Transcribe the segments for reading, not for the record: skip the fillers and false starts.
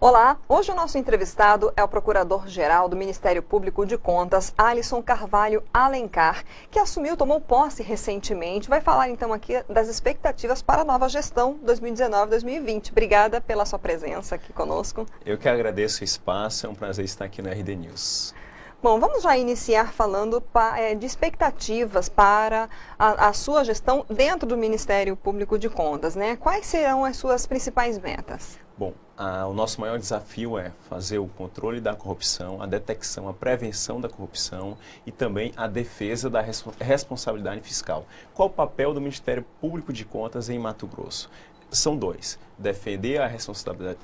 Olá, hoje o nosso entrevistado é o Procurador-Geral do Ministério Público de Contas, Alisson Carvalho Alencar, que tomou posse recentemente. Vai falar então aqui das expectativas para a nova gestão 2019-2020. Obrigada pela sua presença aqui conosco. Eu que agradeço o espaço, é um prazer estar aqui no RD News. Bom, vamos já iniciar falando de expectativas para a sua gestão dentro do Ministério Público de Contas, né? Quais serão as suas principais metas? Bom, o nosso maior desafio é fazer o controle da corrupção, a detecção, a prevenção da corrupção e também a defesa da responsabilidade fiscal. Qual o papel do Ministério Público de Contas em Mato Grosso? São dois: defender a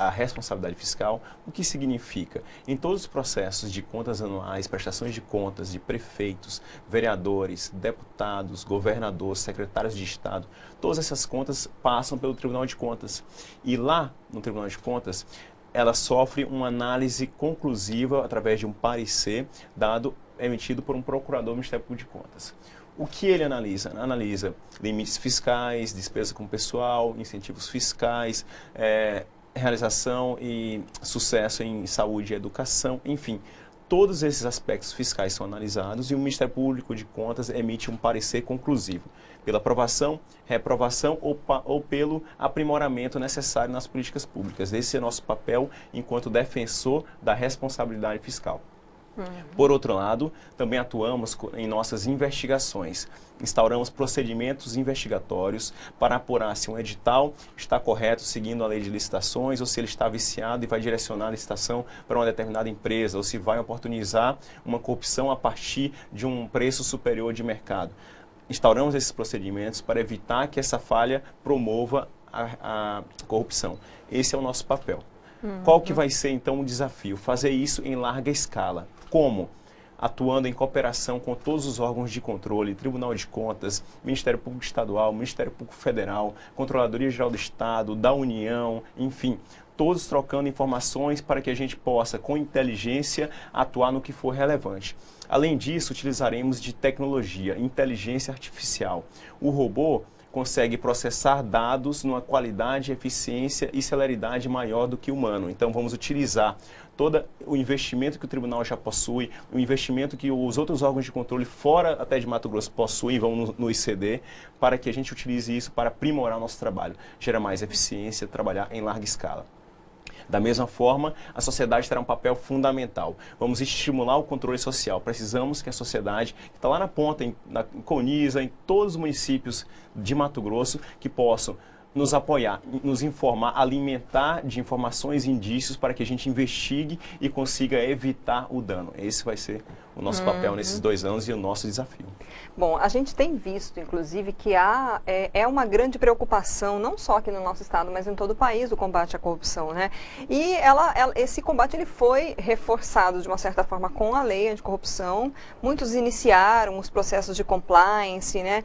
responsabilidade fiscal, o que significa, em todos os processos de contas anuais, prestações de contas de prefeitos, vereadores, deputados, governadores, secretários de Estado, todas essas contas passam pelo Tribunal de Contas. E lá, no Tribunal de Contas, ela sofre uma análise conclusiva através de um parecer emitido por um procurador do Ministério Público de Contas. O que ele analisa? Analisa limites fiscais, despesa com pessoal, incentivos fiscais, realização e sucesso em saúde e educação, enfim. Todos esses aspectos fiscais são analisados e o Ministério Público de Contas emite um parecer conclusivo pela aprovação, reprovação ou pelo aprimoramento necessário nas políticas públicas. Esse é nosso papel enquanto defensor da responsabilidade fiscal. Por outro lado, também atuamos em nossas investigações. Instauramos procedimentos investigatórios para apurar se um edital está correto, seguindo a lei de licitações, ou se ele está viciado e vai direcionar a licitação para uma determinada empresa, ou se vai oportunizar uma corrupção a partir de um preço superior de mercado. Instauramos esses procedimentos para evitar que essa falha promova a corrupção. Esse é o nosso papel. Qual que vai ser, então, o desafio? Fazer isso em larga escala. Como? Atuando em cooperação com todos os órgãos de controle, Tribunal de Contas, Ministério Público Estadual, Ministério Público Federal, Controladoria Geral do Estado, da União, enfim, todos trocando informações para que a gente possa, com inteligência, atuar no que for relevante. Além disso, utilizaremos de tecnologia, inteligência artificial. O robô consegue processar dados numa qualidade, eficiência e celeridade maior do que o humano. Então, vamos utilizar todo o investimento que o tribunal já possui, o investimento que os outros órgãos de controle fora até de Mato Grosso possuem, vão no ICD, para que a gente utilize isso para aprimorar o nosso trabalho, gerar mais eficiência, trabalhar em larga escala. Da mesma forma, a sociedade terá um papel fundamental. Vamos estimular o controle social. Precisamos que a sociedade, que está lá na ponta, em Coniza, em todos os municípios de Mato Grosso, que possam nos apoiar, nos informar, alimentar de informações e indícios para que a gente investigue e consiga evitar o dano. Esse vai ser o nosso papel nesses 2 anos e o nosso desafio. Bom, a gente tem visto, inclusive, que é uma grande preocupação, não só aqui no nosso estado, mas em todo o país, o combate à corrupção, né? E esse combate ele foi reforçado, de uma certa forma, com a lei anticorrupção. Muitos iniciaram os processos de compliance, né?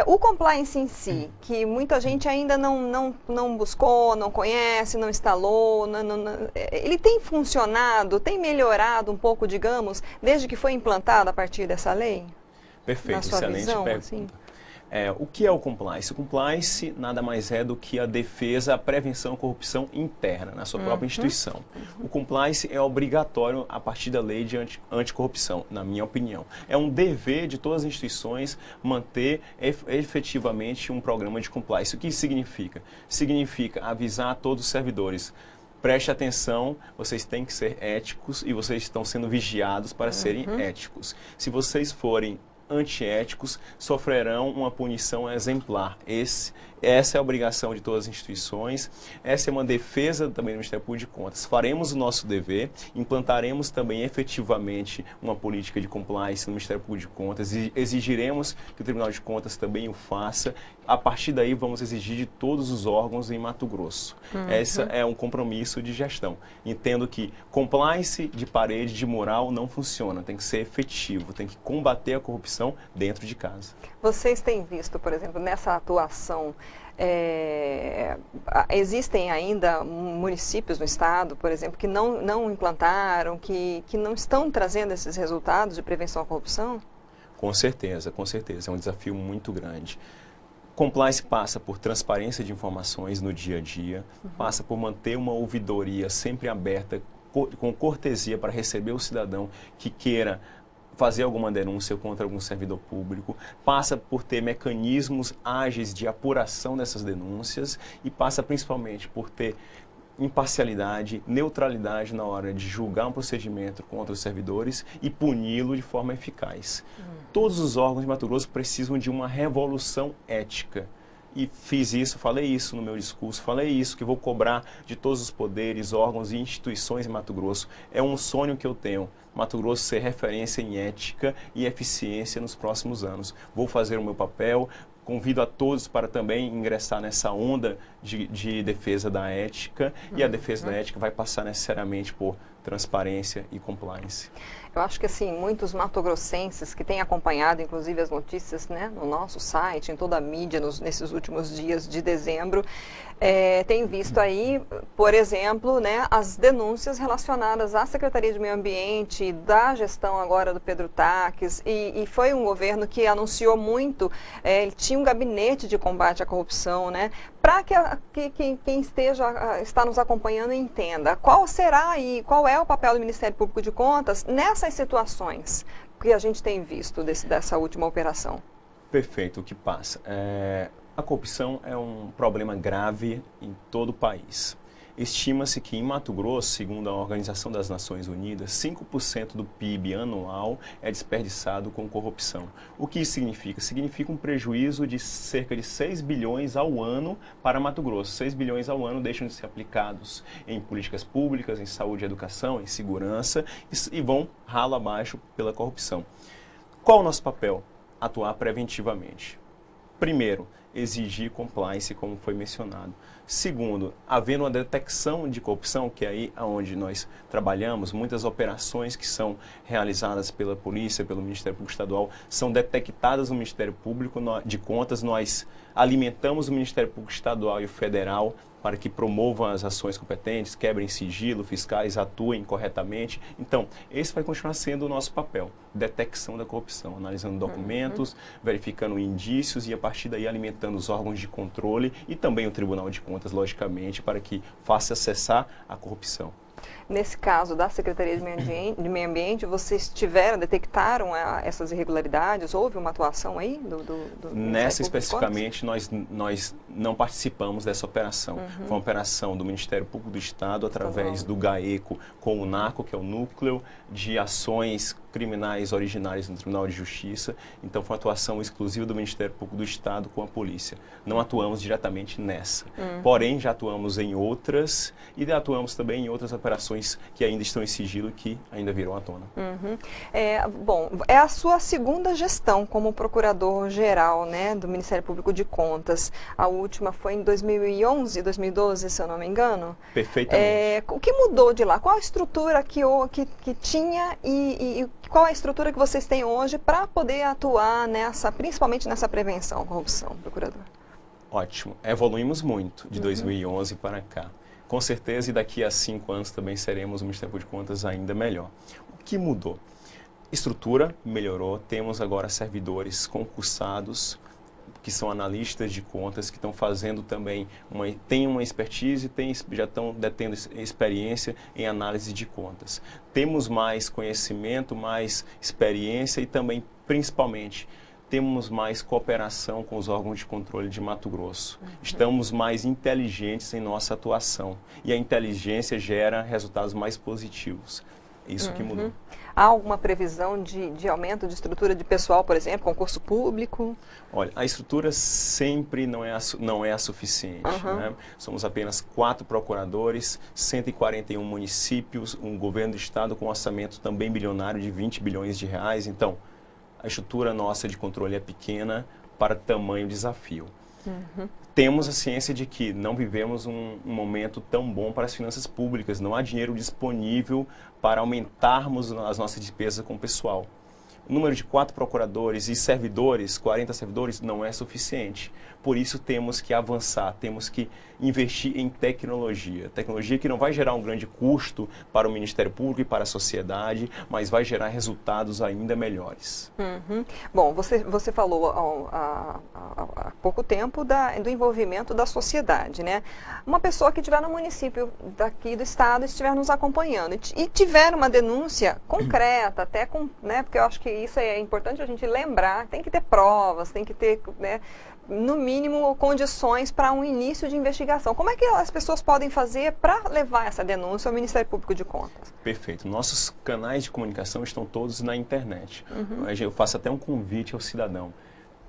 O compliance em si, que muita gente ainda não buscou, não conhece, não instalou, ele tem funcionado, tem melhorado um pouco, digamos, desde que foi implantado a partir dessa lei? Perfeito, excelente pergunta. Assim? O que é o compliance? O compliance nada mais é do que a defesa, a prevenção à corrupção interna na sua própria instituição. O compliance é obrigatório a partir da lei de anticorrupção, na minha opinião. É um dever de todas as instituições manter efetivamente um programa de compliance. O que isso significa? Significa avisar a todos os servidores: preste atenção, vocês têm que ser éticos e vocês estão sendo vigiados para serem éticos. Se vocês forem antiéticos, sofrerão uma punição exemplar. Essa é a obrigação de todas as instituições, essa é uma defesa também do Ministério Público de Contas. Faremos o nosso dever, implantaremos também efetivamente uma política de compliance no Ministério Público de Contas, e exigiremos que o Tribunal de Contas também o faça. A partir daí, vamos exigir de todos os órgãos em Mato Grosso. Esse é um compromisso de gestão. Entendo que compliance de parede, de mural, não funciona, tem que ser efetivo, tem que combater a corrupção dentro de casa. Vocês têm visto, por exemplo, nessa atuação, existem ainda municípios no estado, por exemplo, que não implantaram, que não estão trazendo esses resultados de prevenção à corrupção? Com certeza, é um desafio muito grande. Compliance passa por transparência de informações no dia a dia, passa por manter uma ouvidoria sempre aberta, com cortesia para receber o cidadão que queira fazer alguma denúncia contra algum servidor público, passa por ter mecanismos ágeis de apuração dessas denúncias e passa principalmente por ter imparcialidade, neutralidade na hora de julgar um procedimento contra os servidores e puni-lo de forma eficaz. Todos os órgãos de Mato Grosso precisam de uma revolução ética. E fiz isso, falei isso no meu discurso, falei isso, que vou cobrar de todos os poderes, órgãos e instituições em Mato Grosso. É um sonho que eu tenho, Mato Grosso ser referência em ética e eficiência nos próximos anos. Vou fazer o meu papel, convido a todos para também ingressar nessa onda de defesa da ética, e a defesa da ética vai passar necessariamente por transparência e compliance. Eu acho que assim, muitos matogrossenses que têm acompanhado, inclusive, as notícias, né, no nosso site, em toda a mídia, nesses últimos dias de dezembro, têm visto aí, por exemplo, né, as denúncias relacionadas à Secretaria de Meio Ambiente, da gestão agora do Pedro Taques, e foi um governo que anunciou muito, ele tinha um gabinete de combate à corrupção, né, para que quem está nos acompanhando entenda qual será e qual é o papel do Ministério Público de Contas nessas situações que a gente tem visto dessa última operação. Perfeito, o que passa? A corrupção é um problema grave em todo o país. Estima-se que em Mato Grosso, segundo a Organização das Nações Unidas, 5% do PIB anual é desperdiçado com corrupção. O que isso significa? Significa um prejuízo de cerca de 6 bilhões ao ano para Mato Grosso. 6 bilhões ao ano deixam de ser aplicados em políticas públicas, em saúde e educação, em segurança, e vão ralo abaixo pela corrupção. Qual o nosso papel? Atuar preventivamente. Primeiro, exigir compliance, como foi mencionado. Segundo, havendo uma detecção de corrupção, que é aí onde nós trabalhamos, muitas operações que são realizadas pela polícia, pelo Ministério Público Estadual, são detectadas no Ministério Público de Contas. Nós alimentamos o Ministério Público Estadual e o Federal para que promovam as ações competentes, quebrem sigilo, fiscais atuem corretamente. Então, esse vai continuar sendo o nosso papel, detecção da corrupção, analisando documentos, verificando indícios e, a partir daí, alimentando os órgãos de controle e também o Tribunal de Contas, logicamente, para que faça cessar a corrupção. Nesse caso da Secretaria de Meio Ambiente, vocês detectaram essas irregularidades? Houve uma atuação aí do Nessa especificamente, nós não participamos dessa operação. Foi uma operação do Ministério Público do Estado, através do GAECO, com o NACO, que é o Núcleo de Ações Criminais Originárias no Tribunal de Justiça. Então, foi uma atuação exclusiva do Ministério Público do Estado com a polícia. Não atuamos diretamente nessa. Porém, já atuamos em outras e atuamos também em outras operações que ainda estão em sigilo, que ainda virão à tona. Bom, é a sua segunda gestão como procurador-geral, né, do Ministério Público de Contas. A última foi em 2011, 2012, se eu não me engano. Perfeitamente. O que mudou de lá? Qual a estrutura que tinha e qual a estrutura que vocês têm hoje para poder atuar principalmente nessa prevenção à corrupção, procurador? Ótimo. Evoluímos muito de 2011 para cá. Com certeza, e daqui a 5 anos também seremos um Ministério Público de Contas ainda melhor. O que mudou? Estrutura melhorou, temos agora servidores concursados, que são analistas de contas, que estão fazendo também, têm uma expertise, já estão detendo experiência em análise de contas. Temos mais conhecimento, mais experiência e também, principalmente, temos mais cooperação com os órgãos de controle de Mato Grosso. Estamos mais inteligentes em nossa atuação. E a inteligência gera resultados mais positivos. Isso que mudou. Há alguma previsão de aumento de estrutura de pessoal, por exemplo, concurso público? Olha, a estrutura sempre não é a suficiente. Né? Somos apenas 4 procuradores, 141 municípios, um governo do estado com um orçamento também bilionário de 20 bilhões de reais. Então, a estrutura nossa de controle é pequena para tamanho desafio. Temos a ciência de que não vivemos um momento tão bom para as finanças públicas, não há dinheiro disponível para aumentarmos as nossas despesas com o pessoal. o número de 4 procuradores e servidores, 40 servidores, não é suficiente. Por isso temos que avançar, temos que investir em tecnologia. Tecnologia que não vai gerar um grande custo para o Ministério Público e para a sociedade, mas vai gerar resultados ainda melhores. Uhum. Bom, você falou há pouco tempo do envolvimento da sociedade, né? Uma pessoa que estiver no município daqui do estado, estiver nos acompanhando e tiver uma denúncia concreta, até com, né? Porque eu acho que isso é importante a gente lembrar, tem que ter provas, tem que ter, né, no mínimo, condições para um início de investigação. Como é que as pessoas podem fazer para levar essa denúncia ao Ministério Público de Contas? Perfeito. Nossos canais de comunicação estão todos na internet. Uhum. Eu faço até um convite ao cidadão.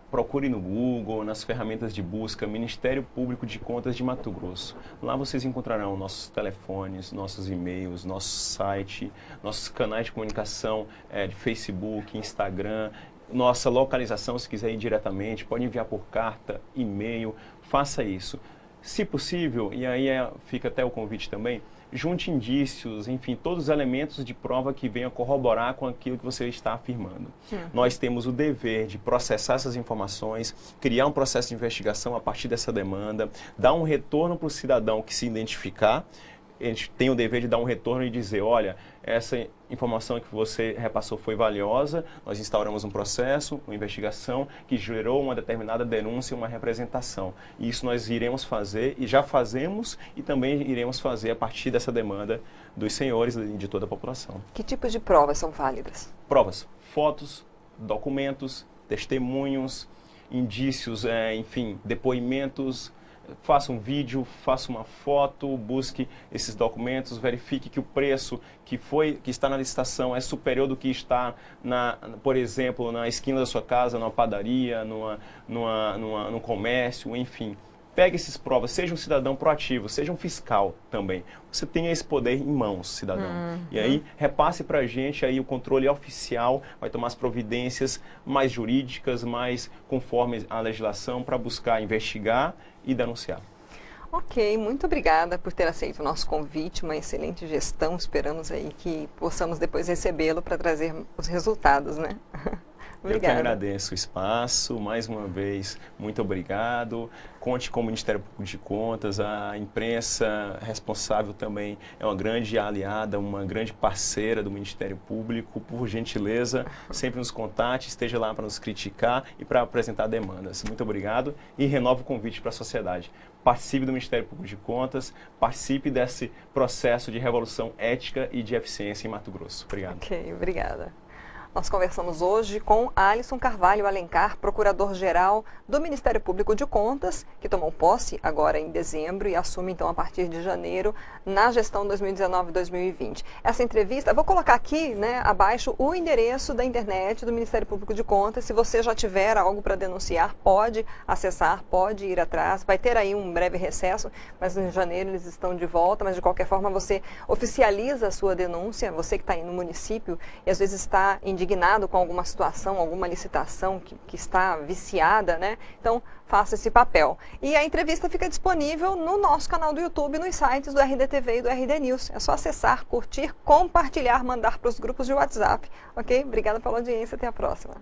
Procure no Google, nas ferramentas de busca, Ministério Público de Contas de Mato Grosso. Lá vocês encontrarão nossos telefones, nossos e-mails, nosso site, nossos canais de comunicação de Facebook, Instagram, nossa localização, se quiser ir diretamente, pode enviar por carta, e-mail, faça isso. Se possível, e aí fica até o convite também, junte indícios, enfim, todos os elementos de prova que venham corroborar com aquilo que você está afirmando. Nós temos o dever de processar essas informações, criar um processo de investigação a partir dessa demanda, dar um retorno para o cidadão que se identificar. A gente tem o dever de dar um retorno e dizer, olha, essa informação que você repassou foi valiosa, nós instauramos um processo, uma investigação que gerou uma determinada denúncia, uma representação. E isso nós iremos fazer, e já fazemos, e também iremos fazer a partir dessa demanda dos senhores e de toda a população. Que tipos de provas são válidas? Provas, fotos, documentos, testemunhos, indícios, enfim, depoimentos. Faça um vídeo, faça uma foto, busque esses documentos, verifique que o preço que está na licitação é superior do que está, por exemplo, na esquina da sua casa, numa padaria, num comércio, enfim. Pegue essas provas, seja um cidadão proativo, seja um fiscal também. Você tenha esse poder em mãos, cidadão. E aí, repasse para a gente, aí o controle oficial vai tomar as providências mais jurídicas, mais conforme a legislação, para buscar investigar e denunciar. Ok, muito obrigada por ter aceito o nosso convite, uma excelente gestão. Esperamos aí que possamos depois recebê-lo para trazer os resultados, né? Eu que agradeço o espaço, mais uma vez, muito obrigado. Conte com o Ministério Público de Contas, a imprensa responsável também é uma grande aliada, uma grande parceira do Ministério Público. Por gentileza, sempre nos contate, esteja lá para nos criticar e para apresentar demandas. Muito obrigado e renovo o convite para a sociedade. Participe do Ministério Público de Contas, participe desse processo de revolução ética e de eficiência em Mato Grosso. Obrigado. Ok, obrigada. Nós conversamos hoje com Alisson Carvalho Alencar, Procurador-Geral do Ministério Público de Contas, que tomou posse agora em dezembro e assume então a partir de janeiro na gestão 2019-2020. Essa entrevista, vou colocar aqui, né, abaixo o endereço da internet do Ministério Público de Contas. Se você já tiver algo para denunciar, pode acessar, pode ir atrás. Vai ter aí um breve recesso, mas em janeiro eles estão de volta. Mas de qualquer forma você oficializa a sua denúncia, você que está aí no município e às vezes está indignado com alguma situação, alguma licitação que está viciada, né? Então, faça esse papel. E a entrevista fica disponível no nosso canal do YouTube, nos sites do RDTV e do RD News. É só acessar, curtir, compartilhar, mandar para os grupos de WhatsApp. Ok? Obrigada pela audiência. Até a próxima.